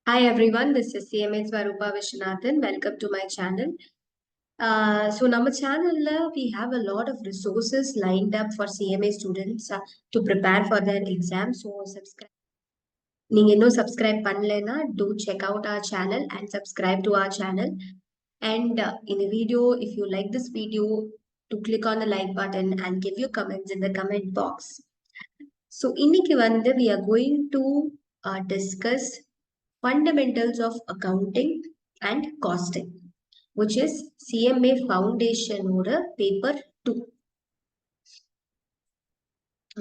Hi everyone, this is CMA Swarupa Viswanathan. Welcome to my channel. So, our channel we have a lot of resources lined up for CMA students to prepare for their exam. So, subscribe. நீங்க இன்னும் subscribe பண்ணலைன்னா do check out our channel and subscribe to our channel. And in the video, if you like this video, to click on the like button and give your comments in the comment box. So, இன்னைக்கு வந்து we are going to discuss fundamentals of accounting and costing, which is CMA Foundation order paper 2.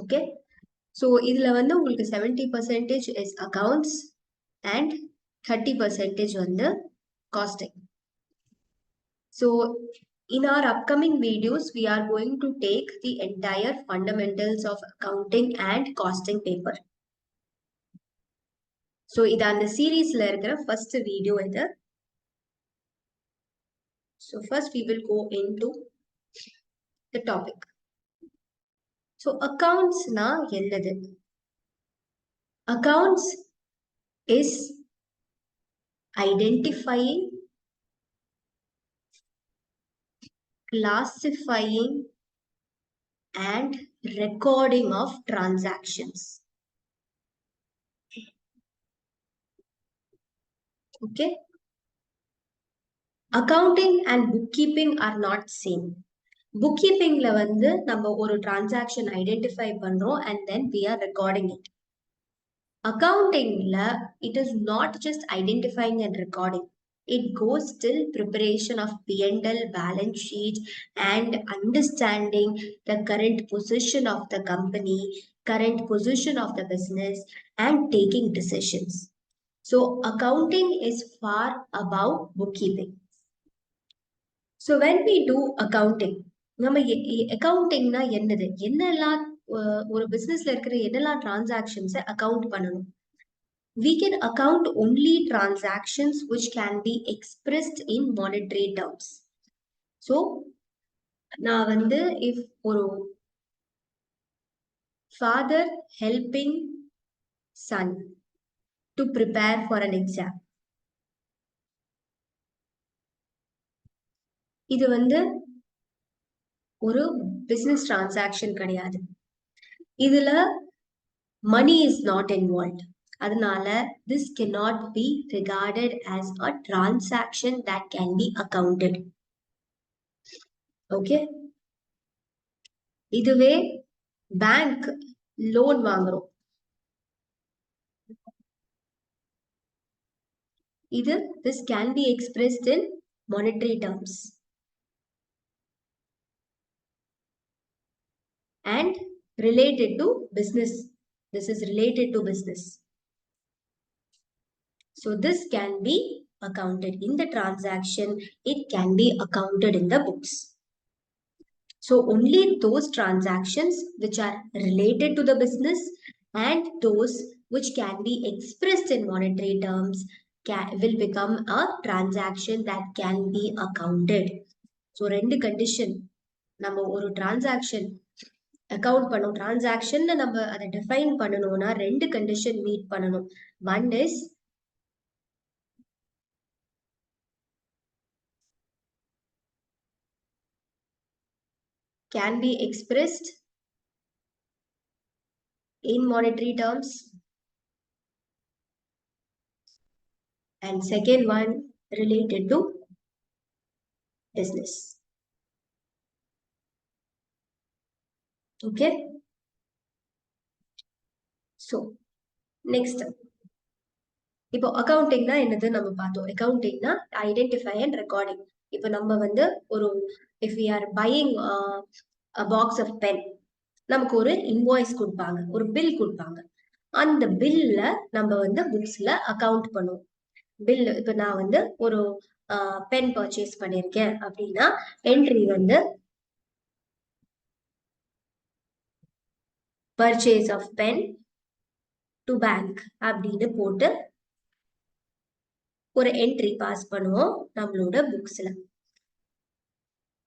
Okay. So, இதுல வந்து உங்களுக்கு 70% is accounts and 30% வந்து costing. So, in our upcoming videos, we are going to take the entire fundamentals of accounting and costing paper. So, இது அந்த சீரீஸ்ல இருக்கிற first video இது. So, first we will go into the topic. So, accounts na என்னது? Accounts is identifying, classifying and recording of transactions. Okay. Accounting and bookkeeping are not same. Bookkeeping la வந்து நம்ம ஒரு transaction identify பண்றோம் and then we are recording it. Accounting la it is not just identifying and recording. It goes till preparation of P&L, balance sheet, and understanding the current position of the company, current position of the business, and taking decisions. So, accounting is far above bookkeeping. So, when we do accounting, நம்ம accountingனா என்னது? என்னெல்லாம் ஒரு பிசினஸ்ல இருக்கிற என்னெல்லாம் டிரான்சாக்ஷன்ஸை account பண்ணணும்? We can account only transactions which can be expressed in monetary terms. So, நான் வந்து if ஒரு father helping son to prepare for an exam, இது வந்து ஒரு business transaction கிடையாது. இதுல money is not involved. அதனால this cannot be regarded as a transaction that can be accounted. Okay. இதுவே பேங்க் லோன் வாங்குறோம். இது this can be expressed in monetary terms and related to business. This is related to business. So this can be accounted in the transaction. It can be accounted in the books. So only those transactions which are related to the business and those which can be expressed in monetary terms will become a transaction that can be accounted. So ரெண்டு condition நம்ம ஒரு transaction account பண்ணணும். Transaction நம்ம அதை define பண்ணணும்னா ரெண்டு condition meet பண்ணணும். One is can be expressed in monetary terms, and second one related to business. Okay. So next, இப்போ அக்கவுண்டிங்னா என்னது நம்ம பார்த்தோம். அக்கவுண்டிங்னா ஐடென்டிஃபை அண்ட் ரெக்கார்டிங். இப்போ நம்ம வந்து ஒரு if we are buying box of pen, நமக்கு ஒரு இன்வாய்ஸ் கொடுப்பாங்க, ஒரு பில் கொடுப்பாங்க. அந்த பில்ல நம்ம வந்து புக்ஸ்ல அக்கவுண்ட் பண்ணுவோம். பில் இப்போ நான் வந்து ஒரு பென் பர்ச்சேஸ் பண்ணியிருக்கேன் அப்படின்னா என்ட்ரி வந்து purchase of pen to bank அப்படின்னு போட்டு ஒரு என்ட்ரி பாஸ் பண்ணுவோம் நம்மளோட புக்ஸ்ல.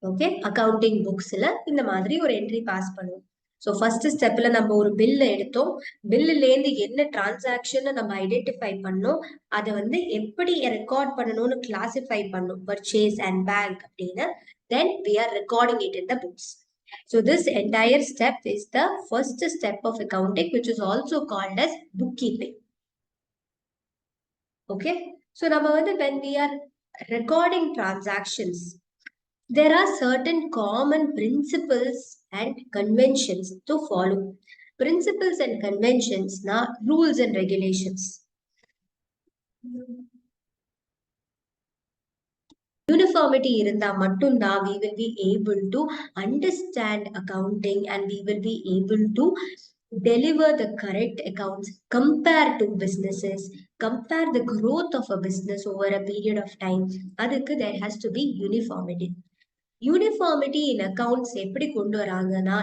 ஓகே, அக்கவுண்டிங் புக்ஸ்ல இந்த மாதிரி ஒரு என்ட்ரி பாஸ் பண்ணுவோம். ஸோ ஃபர்ஸ்ட் ஸ்டெப்ல நம்ம ஒரு பில்ல எடுத்தோம். பில்லுலேருந்து என்ன டிரான்சாக்ஷன் நம்ம ஐடென்டிஃபை பண்ணோம், அதை வந்து எப்படி ரெக்கார்ட் பண்ணணும்னு கிளாசிஃபை பண்ணோம், பர்ச்சேஸ் அண்ட் பேங்க் அப்படின்னு. Then we are recording it in the books. So this entire step is the first step of accounting, which is also called as bookkeeping. Okay. So நம்ம வந்து when we are recording transactions, there are certain common principles and conventions to follow. Principles and conventions na rules and regulations. Uniformity இருந்தா மட்டும்தான் we will be able to understand accounting and we will be able to deliver the correct accounts, compare to businesses, compare the growth of a business over a period of time. அதுக்கு there has to be uniformity. Uniformity in accounts எப்படி கொண்டு வராங்கன்னா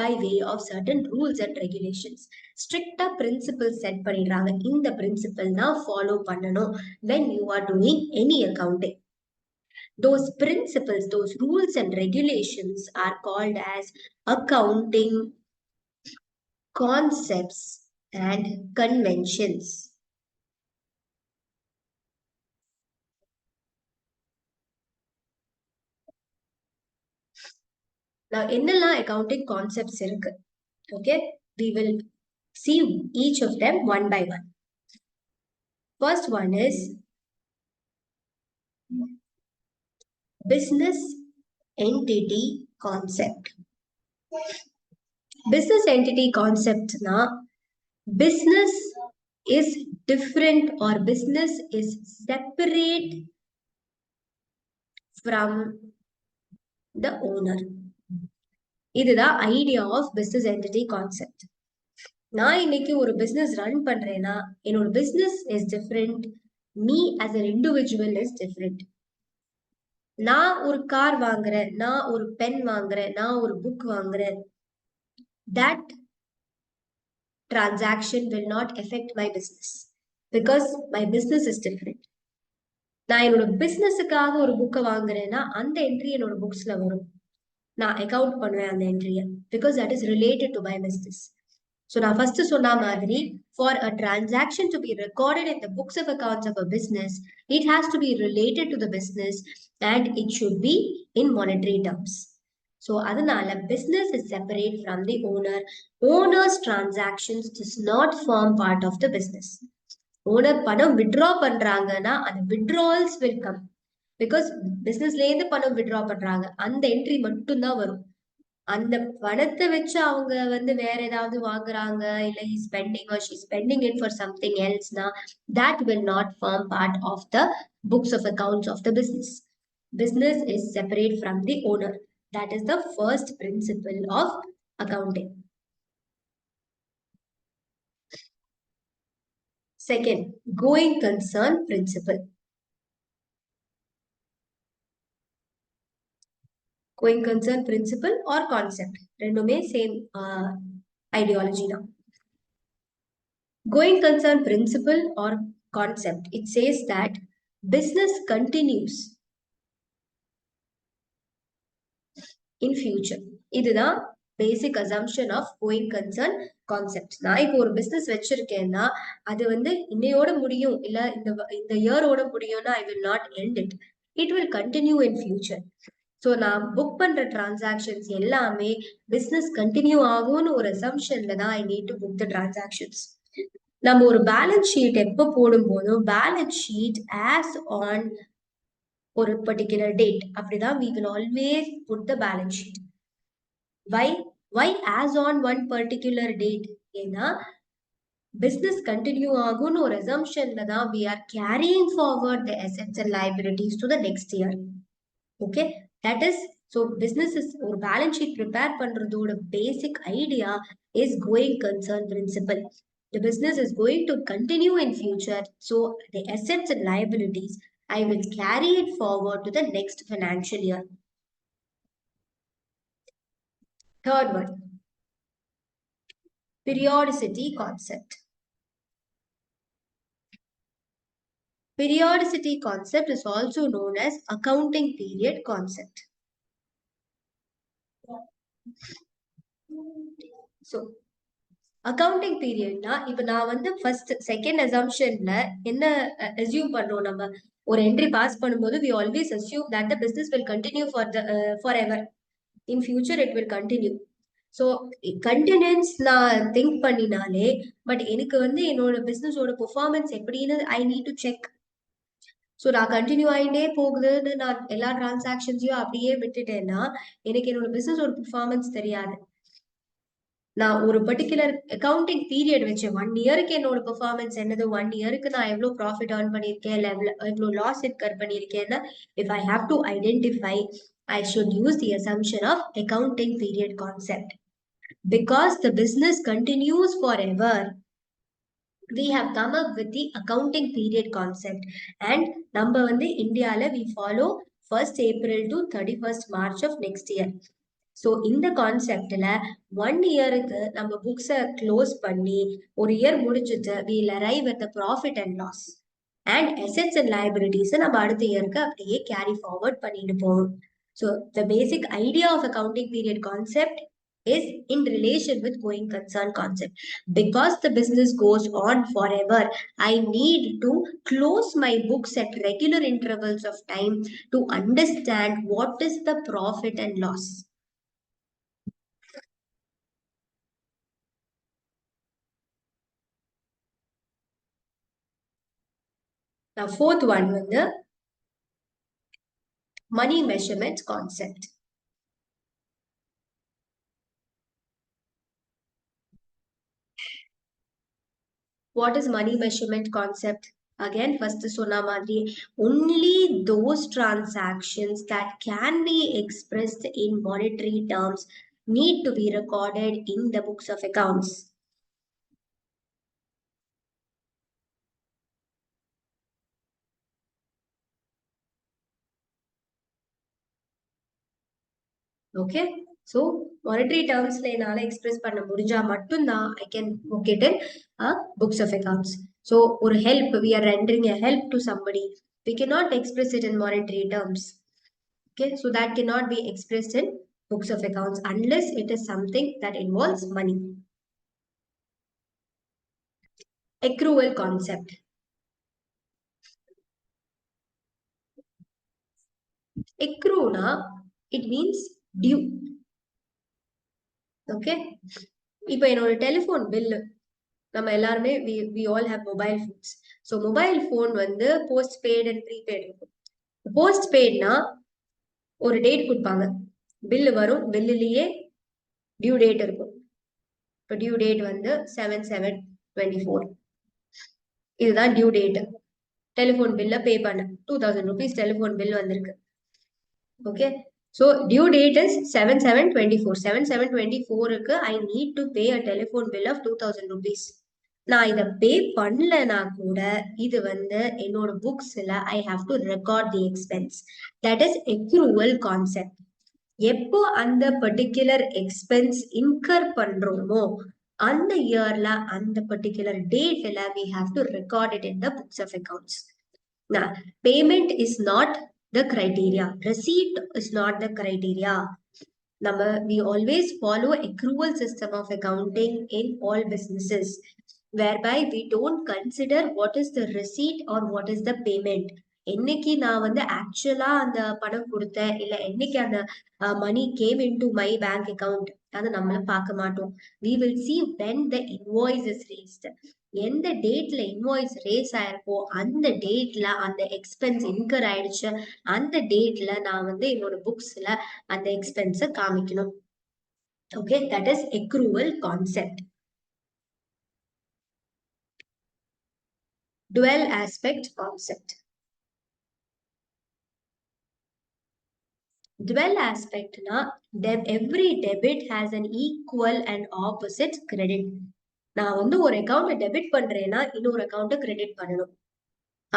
by way of certain rules and regulations. Stricta principles set பண்ணிடுறாங்க. இந்த principle தான் follow பண்ணணும் when you are doing any accounting. Those principles, those rules and regulations are called as accounting concepts and conventions. Now, என்னெல்லாம் accounting concepts இருக்கு? Okay, we will see each of them one by one. First one is business entity concept. Business entity concept na business is different or business is separate from the owner. இதுதான் idea of business entity concept. நான் இன்னைக்கு ஒரு business run பண்றேன்னா என்னோட business is different, me as an individual is different. நான் ஒரு car வாங்குறேன், நான் ஒரு பென் வாங்குறேன், நான் ஒரு புக் வாங்குறேன், that transaction will not affect my business because my business is different. நான் என்னோட பிசினஸுக்காக ஒரு புக்கை வாங்குறேன்னா அந்த என்ட்ரி என்னோட புக்ஸ்ல வரும். நான் அக்கவுண்ட் பண்ணுவேன் அந்த என்ட்ரியை because that is related to my business. So நான் ஃபர்ஸ்ட் சொன்ன மாதிரி for a transaction to be recorded in the books of accounts of a business, it has to be related to the business and it should be in monetary terms. So அதனால business is separate from the owner. Owner's transactions is not form part of the business. Owner பணம் withdraw பண்றாங்கன்னா அந்த withdrawals will come because பிசினஸ்ல இருந்து பணம் withdraw பண்றாங்க, அந்த entry மட்டும் தான் வரும். அந்த பணத்தை வச்சு அவங்க வந்து வேற ஏதாவது வாங்குறாங்க, இல்ல he spending or she spending it for something else na, that will not form part of the books of accounts of the business. Business is separate from the owner. That is the first principle of accounting. Second, going concern principle. Going concern principle or concept, ரெண்டுமே same ideology தான். Going concern principle or concept, it says that business continues in future. இதுதான் basic assumption of going concern concept. நான் இப்போ ஒரு business வச்சிருக்கேன்னா அது வந்து இன்னையோட முடியும், இல்ல இந்த இயரோட முடியும்னா I will not end it, it will continue in future. So நான் புக் பண்ற டிரான்சாக்ஷன்ஸ் எல்லாமே பிசினஸ் கண்டினியூ ஆகும்னு ஒரு அசம்ஷன்ல தான் I need to book the transactions. நம்ம ஒரு பேலன்ஸ் ஷீட் எப்போ போடும் போதும் பேலன்ஸ் ஷீட் ஆஸ் ஆன் ஒரு பர்டிகுலர் டேட், அப்படிதான் we will always put the balance sheet. Why as on one particular date? ஏன்னா business continue ஆகும்னு ஒரு assumptionல தான் we are carrying forward the assets and liabilities to the next year. Okay, that is, so business is ஒரு balance sheet prepare பண்றதோட basic idea is going concern principle. The business is going to continue in future, so the assets and liabilities I will carry it forward to the next financial year. Third one, periodicity concept. Periodicity concept is also known as accounting period concept. So accounting பீரியட்னா இப்ப நான் வந்து first second அசம்ஷன்ல என்ன assume பண்றோம் நம்ம ஒரு entry pass பண்ணும்போது we always assume that the business will continue for the forever. In future it will continue. So continuance நான் திங்க் பண்ணினாலே பட் எனக்கு வந்து என்னோட பிசினஸோட பெர்ஃபார்மன்ஸ் எப்படின்னு I need to check. So நான் கண்டினியூ ஆகிட்டே போகுதுன்னு நான் எல்லா டிரான்சாக்ஷன்ஸையும் அப்படியே விட்டுட்டேன்னா எனக்கு என்னோட பிசினஸோட பெர்ஃபார்மன்ஸ் தெரியாது. நான் ஒரு பர்டிகுலர் அக்கவுண்டிங் பீரியட் வச்சு 1 இயருக்கு என்னோட பெர்ஃபார்மன்ஸ் என்னது, 1 இயருக்கு நான் எவ்வளவு ப்ராஃபிட் ஏர்ன் பண்ணியிருக்கேன், இல்லை எவ்வளவு லாஸ் இன்கர் பண்ணியிருக்கேன்னா if I have to identify I should use the assumption of accounting period concept. Because the business continues forever, we have come up with the accounting period concept. And நம்ம வந்து இந்தியால we follow 1st April to 31st March of next year. So இந்த கான்செப்ட்ல 1 இயருக்கு நம்ம புக்ஸை close பண்ணி ஒரு இயர் முடிச்சுட்டு we'll arrive at the profit and loss and assets and liabilities நம்ம அடுத்த இயருக்கு அப்படியே கேரி ஃபார்வர்ட் பண்ணிட்டு போவோம். So the basic idea of accounting period concept is in relation with going concern concept. Because the business goes on forever, I need to close my books at regular intervals of time to understand what is the profit and loss. Now, fourth one வந்து money measurement concept. What is money measurement concept? Again, first சொன்ன மாதிரி only those transactions that can be expressed in monetary terms need to be recorded in the books of accounts. Okay, so monetary டேர்ம்ஸ்ல என்னால் express பண்ண முடிஞ்சா மட்டும்தான் I can book it in books of accounts. So ஒரு help, we are rendering a help to somebody, we cannot express it in monetary terms. Okay, so that cannot be expressed in books of accounts unless it is something that involves money. Accrual concept. Accrue na, it means due. Okay, இப்போ என்னோட telephone bill நம்ம எல்லாருமே we all have mobile phones. So mobile phone வந்து post paid and prepaid இருக்கும். Post பெய்ட்னா ஒரு date கொடுப்பாங்க, bill வரும், பில்லுலயே due date இருக்கும். இப்போ டியூ டேட் வந்து 7/7/24, இதுதான் டியூ டேட். டெலிஃபோன் பில்ல பே பண்ண 2000 rupees டெலிஃபோன் பில் வந்திருக்கு. Okay, so due date is 7/7/24. 7/7/24க்கு I need to pay a telephone bill of 2000 rupees. நான் இதை பே பண்ணலனா கூட இது வந்து என்னோட புக்ஸ்ல I have to record the expense. That is accrual concept. எப்போ அந்த பர்டிகுலர் எக்ஸ்பென்ஸ் இன்கர் பண்றோமோ அந்த இயர்ல அந்த பர்டிகுலர் டேட்ல we have to record it in the books of accounts. Now, payment is not the criteria. Receipt is not the criteria. We always follow accrual system of accounting in all businesses, whereby we don't consider what is the receipt or what is the payment. என்னைக்கு நான் வந்து ஆக்சுவலா அந்த பணம் கொடுத்தேன் இல்ல என்னைக்கு அந்த money came in to my bank account, அதை நம்மள பார்க்க மாட்டோம். we will see when the invoice is raised. எந்த டேட்ல இன்வாய்ஸ் ரேஸ் ஆயிருக்கோ அந்த டேட்ல அந்த எக்ஸ்பென்ஸ் இன்கர் ஆயிடுச்சு, அந்த டேட்ல நான் வந்து என்னோட புக்ஸ்ல அந்த எக்ஸ்பென்ஸ காமிக்கணும். Okay, that is accrual concept. Dual aspect concept. Dual aspect na every debit has an equal and opposite credit. நான் வந்து ஒரு அக்கௌண்ட் டெபிட் பண்றேன்னா இன்னொரு அக்கௌண்ட் கிரெடிட் பண்ணணும்,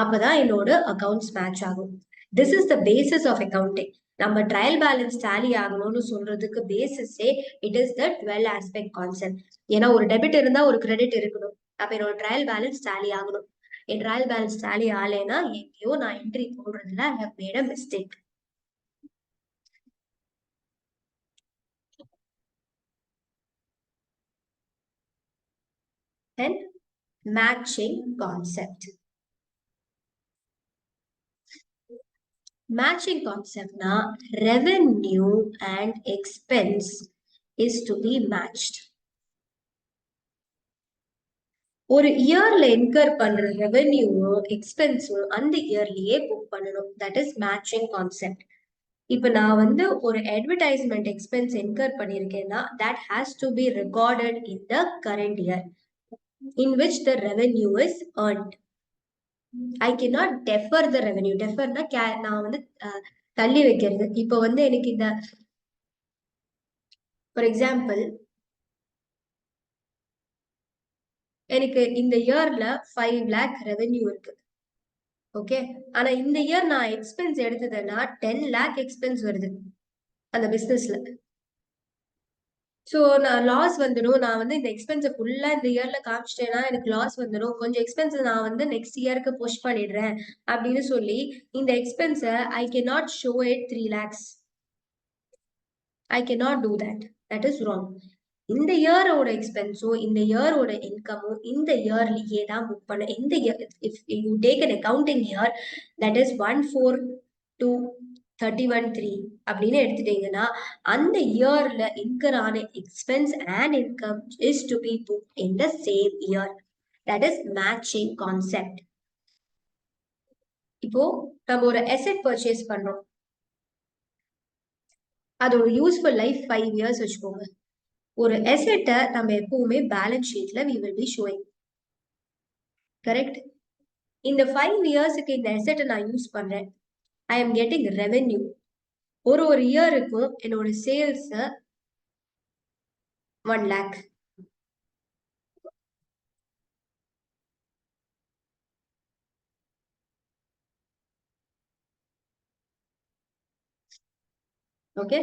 அப்பதான் என்னோட அக்கௌண்ட்ஸ் மேட்ச் ஆகும். This is the basis of accounting. நம்ம ட்ரையல் பேலன்ஸ் டேலி ஆகணும்னு சொல்றதுக்கு பேசிஸே it is the dual aspect concept. ஏன்னா ஒரு டெபிட் இருந்தா ஒரு கிரெடிட் இருக்கணும், அப்ப என்னோட ட்ரையல் பேலன்ஸ் டேலி ஆகணும். என் ட்ரையல் பேலன்ஸ் டேலி ஆலேன்னா எங்கேயோ நான் என்ட்ரி போடுறதுல I have made a mistake. and matching concept. Matching concept na revenue and expense is to be matched. ஒரு இயர்ல இன்கர் பண்ற ரெவென்யூவும் எக்ஸ்பென்ஸும் அந்த இயர்லயே புக் பண்ணணும். That is matching concept. இப்ப நான் வந்து ஒரு அட்வர்டைஸ்மெண்ட் எக்ஸ்பென்ஸ் இன்கர் பண்ணிருக்கேன்னா that has to be recorded in the current year in which the revenue is earned. I cannot defer the revenue. டெஃபர்னா நான் வந்து தள்ளி வைக்கிறது. இப்போ வந்து எனக்கு இந்த ஃபார் எக்ஸாம்பிள் எனக்கு இந்த இயர்ல 5 lakh ரெவென்யூ இருக்கு. ஓகே, ஆனா இந்த இயர் நான் எக்ஸ்பென்ஸ் எடுத்ததுன்னா 10 lakh எக்ஸ்பென்ஸ் வருது அந்த பிசினஸ்ல. ஸோ நான் லாஸ் வந்துடும். நான் வந்து இந்த எக்ஸ்பென்ஸை ஃபுல்லா இந்த இயர்ல காமிச்சிட்டேன்னா எனக்கு லாஸ் வந்துடும். கொஞ்சம் எக்ஸ்பென்ஸ் நான் வந்து நெக்ஸ்ட் இயருக்கு புஷ் பண்ணிடுறேன் அப்படின்னு சொல்லி இந்த எக்ஸ்பென்ஸை I cannot show it 3 lakhs. I cannot do that. That is wrong. இந்த இயரோட எக்ஸ்பென்ஸும் இந்த இயரோட இன்கமும் இந்த இயர்லயே தான் புக் பண்ண. இந்த year if you take an accounting year that is 1/4/2/31/3 அப்படின்னு எடுத்துட்டீங்கன்னா அந்த இயர்ல இன்கர் ஆன expense and income is to be book in the same year. That is matching concept. இப்போ நம்ம ஒரு அசெட் பர்ச்சேஸ் பண்றோம். அதோட யூஸ்ஃபுல் லைஃப் 5 years வச்சுக்கோங்க. ஒரு அசெட்டை நம்ம எப்பவுமே பேலன்ஸ் ஷீட்ல we will be showing. Correct? இந்த 5 yearsக்கு இந்த அசெட்டை நான் யூஸ் பண்றேன். I am getting revenue. ஒரு இயருக்கும் என்னோட சேல்ஸ் 1 lakh. ஓகே,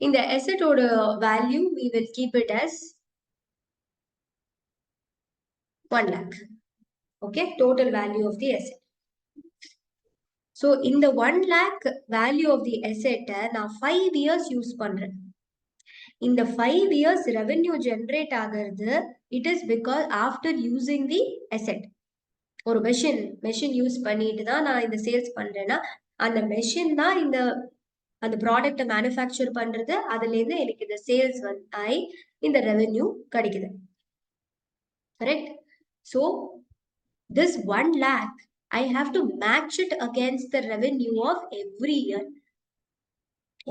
இந்த அசெட்டோட value we will keep it as 1 lakh. Okay, total value of the asset. So இந்த 1 lakh value of the asset நான் 5 years யூஸ் பண்றேன். இந்த 5 years ரெவென்யூ ஜெனரேட் ஆகிறது it is because after using the asset. ஒரு machine use பண்ணிட்டு தான் நான் இந்த சேல்ஸ் பண்றேன்னா அந்த மெஷின் தான் அந்த ப்ராடக்டை மேனுஃபேக்சர் பண்றது. அதுல இருந்து எனக்கு இந்த சேல்ஸ் ஆகி இந்த ரெவென்யூ கிடைக்குது. Correct? So this 1 lakh I have to match it against the revenue of every year.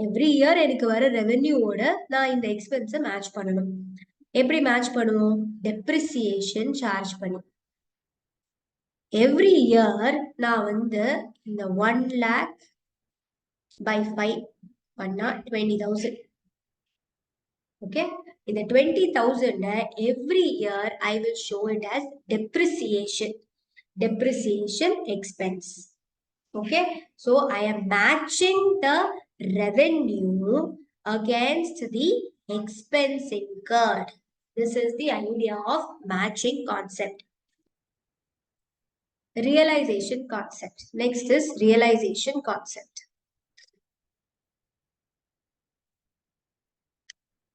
Every year எனக்கு வர ரெவென்யூவோட நான் இந்த எக்ஸ்பென்ஸை மேட்ச் பண்ணணும். எப்படி மேட்ச் பண்ணுவோம்? டெப்ரிசியேஷன் சார்ஜ் பண்ணி எவ்ரி இயர் நான் வந்து இந்த 1 lakh by 5 பண்ணா 20,000. ஓகே, இந்த 20,000 every year I will show it as depreciation expense. Okay, so I am matching the revenue against the expense incurred. This is the idea of matching concept. Realization concept. Next is realization concept.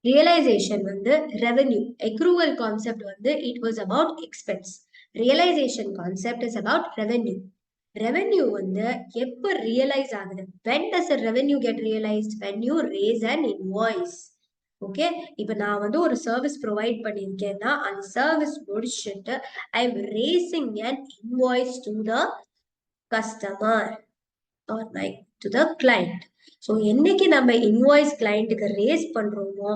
Realization வந்து revenue. Accrual concept வந்து it was about expense. Realization concept is about revenue. Revenue வந்து எப்ப realise ஆகுது? When does a revenue get realized? When you raise an invoice. Okay, இப்ப நான் வந்து ஒரு service provide பண்ணியிருக்கேன்னா அந்த சர்வீஸ் முடிச்சுட்டு I am raising an invoice to the customer or to the client. So என்னைக்கு நம்ம இன்வாய்ஸ் கிளைண்ட்டுக்கு ரேஸ் பண்றோமோ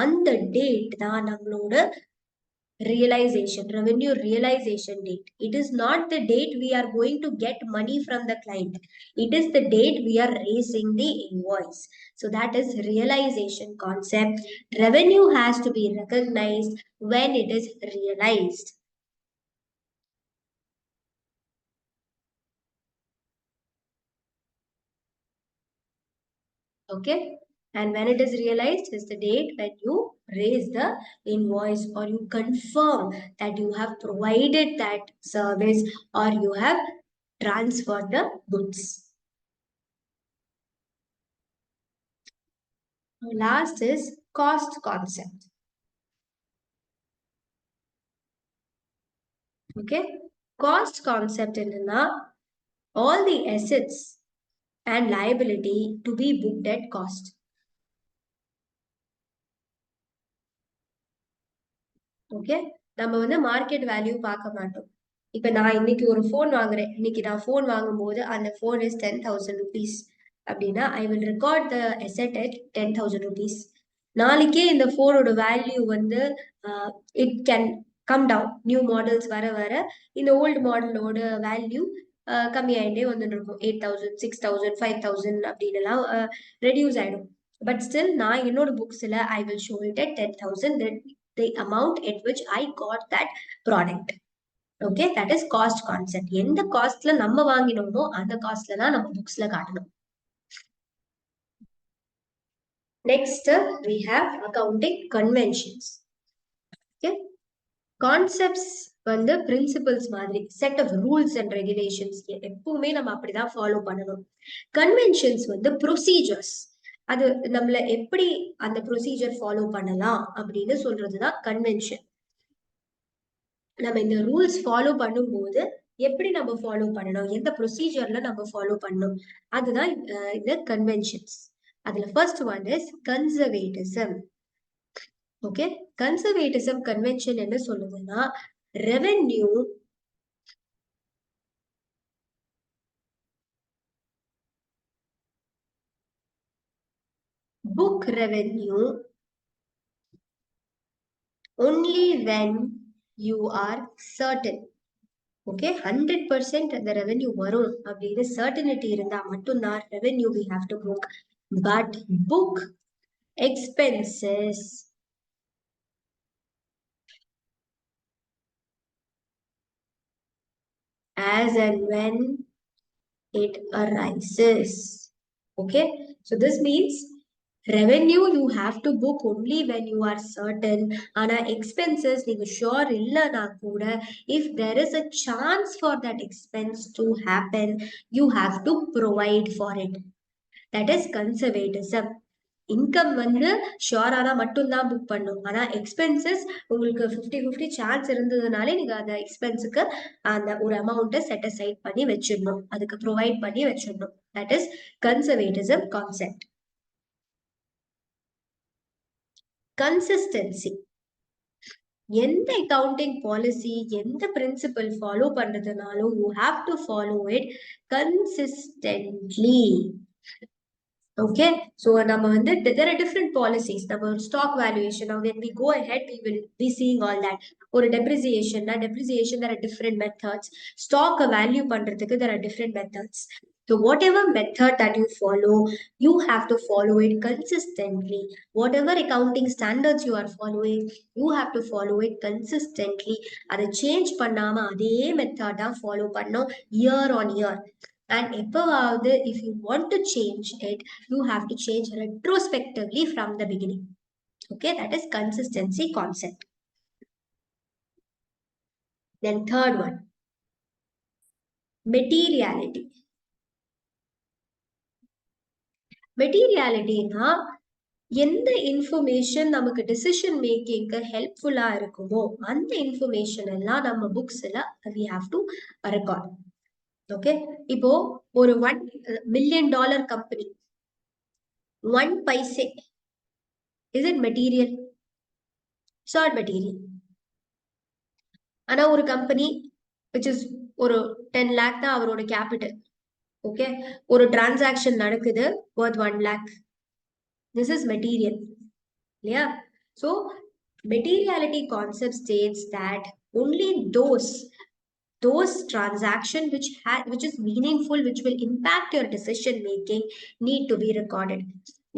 அந்த டேட் தான் நம்மளோட realization, revenue realization date. It is not the date we are going to get money from the client. It is the date we are raising the invoice. So that is realization concept. Revenue has to be recognized when it is realized. Okay, and when it is realized is the date when you raise the invoice or you confirm that you have provided that service or you have transferred the goods. Last, 'Last' is cost concept. Cost concept. Cost concept is about expense. Realization concept is about revenue. Revenue வந்து எப்ப realise ஆகுது? When does a revenue get realized? When you raise an invoice or you have transferred the goods. Last is cost concept. Last is cost concept. Cost concept is about expense. Realization concept is about revenue. Revenue வந்து எப்ப realise ஆகுது? When it is realized is the date when you raise the invoice or you have transferred the goods. Okay, cost concept என்னன்னா all the assets and liability to be booked at cost. Okay, நம்ம வந்து market value பார்க்க மாட்டோம். இப்ப நான் இன்னைக்கு ஒரு phone வாங்குறேன், இன்னைக்கு நான் ஃபோன் வாங்கும்போது அந்த ஃபோன் இஸ் 10,000 rupees அப்படின்னா I will record the asset at 10,000 rupees. நாளைக்கே இந்த ஃபோனோட வேல்யூ வந்து it can come down. New models வர வர இந்த ஓல்டு மாடலோட வேல்யூ கம்மியாயிட்டே வந்துட்டு இருக்கும். 8,000, 6,000, 5,000 அப்படின்னு எல்லாம் ரெடியூஸ் ஆயிடும். பட் ஸ்டில் நான் என்னோட புக்ஸ்ல I will show it at 10,000, the amount at which I got that product. Okay, that is cost concept. எந்த காஸ்ட்ல நம்ம வாங்கினோமோ அந்த காஸ்ட்ல தான் நம்ம புக்ஸ்ல காட்டணும். Next, we have accounting conventions. Okay, concepts வந்து பிரின்சிபல்ஸ் மாதிரி, set of rules and regulations எப்பவுமே நம்ம அப்படிதான் ஃபாலோ பண்ணணும். கன்வென்ஷன்ஸ் வந்து ப்ரொசீஜர்ஸ், அது நம்மள எப்படி அந்த ப்ரொசீஜர் ஃபாலோ பண்ணலாம் அப்படின்னு சொல்றதுதான் கன்வென்ஷன். நம்ம இந்த ரூல்ஸ் ஃபாலோ பண்ணும்போது எப்படி நம்ம ஃபாலோ பண்ணணும், எந்த ப்ரொசீஜர்ல நம்ம ஃபாலோ பண்ணணும், அதுதான் இந்த கன்வென்ஷன்ஸ். அதுல first one is conservatism. Okay, conservatism convention என்ன சொல்லுதுன்னா revenue book revenue only when you are certain. Okay, 100% அந்த ரெவென்யூ வரும் அப்படின்னு சர்டனிட்டி இருந்தா மட்டும்தான் revenue we have to book. But book expenses as and when it arises. Okay, so this means revenue you have to book only when you are certain. Ana expenses நீங்க sure இல்லனா கூட if there is a chance for that expense to happen, you have to provide for it. That is conservatism. Income வந்து ஷுவரானா மட்டும்தான் book பண்ணும். ஆனா expenses உங்களுக்கு 50-50 chance இருந்ததுனாலே நீங்க அந்த எக்ஸ்பென்ஸுக்கு அந்த ஒரு அமௌண்ட்டை செட் அசைட் பண்ணி வச்சிடணும், அதுக்கு ப்ரொவைட் பண்ணி வச்சிடணும். That is conservatism concept. Consistency, எந்த அக்கவுண்டிங் பாலிசி எந்த பிரின்சிபல் ஃபாலோ பண்றதுனாலும் you have to follow it consistently. Okay, so there are different policies. Number stock valuation. Now, when we go ahead, we will be seeing all that. Or depreciation, there are different methods. Stock value pandradhukku there are different methods. So whatever method that you follow, you have to follow it consistently. Whatever accounting standards you are following, you have to follow it consistently. Adha change பண்ணாம அதே method தான் follow பண்ணோம் year on year. And if you want to change it, you have to change retrospectively from the beginning. Okay, that is consistency concept. Then third one, materiality. Materiality na எந்த information நமக்கு decision மேக்கிங்க்கு ஹெல்ப்ஃபுல்லா இருக்குமோ அந்த information எல்லாம் நம்ம புக்ஸ்ல we have to record. Okay, இப்போ ஒரு $1 million company, 1 paise, is it material? Short material. ஆனா ஒரு கம்பெனி விச் இஸ் ஒரு 10 lakh தான் அவரோட கேபிட்டல். ஓகே, ஒரு டிரான்சாக்ஷன் நடக்குது worth 1 lakh. This is material இல்லையா? ஸோ materiality concept states that only those transaction which is meaningful, which will impact your decision making, need to be recorded.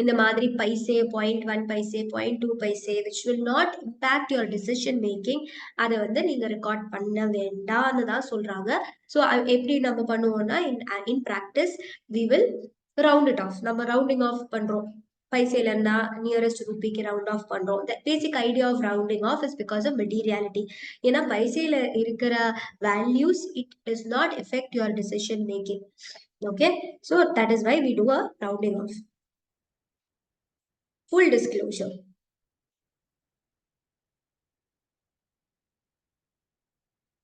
இந்த மாதிரி paise, 0.1 paise, 0.2 paise, which will not impact your decision making, அதை நீங்க record பண்ண வேண்டாம்னு தான் சொல்றாங்க. ஸோ எப்படி நம்ம பண்ணுவோம்னா in practice we will round it off. நம்ம rounding off பண்றோம், பைசேல இருந்தா நியரஸ்ட் ரூபிக்கு ரவுண்ட் ஆஃப் பண்றோம். The basic idea of rounding off is because of materiality. ஏன்னா பைசேல இருக்கிற values, it does not affect your decision making. Okay, so that is why we do a rounding off. Full disclosure.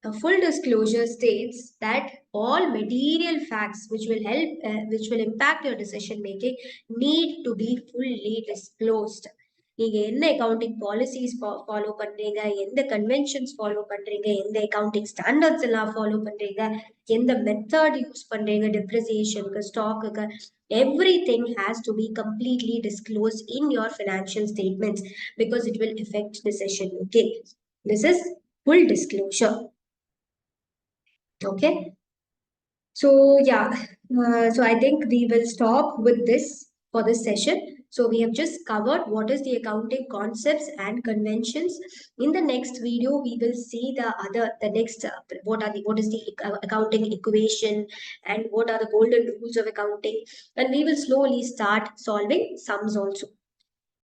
A full disclosure states that all material facts which will impact your decision making need to be fully disclosed. நீங்க என்ன accounting policies follow பண்றீங்க, எந்த conventions follow பண்றீங்க, எந்த accounting standards எல்லாம் follow பண்றீங்க, எந்த method use பண்றீங்க டெப்ரிசியேஷனுக்கு, ஸ்டாக்குக்கு, everything has to be completely disclosed in your financial statements because it will affect decision making. This is full disclosure. Okay. So yeah, so I think we will stop with this for this session. So we have just covered what is the accounting concepts and conventions. In the next video, we will see the next what is the accounting equation and what are the golden rules of accounting, and we will slowly start solving sums also.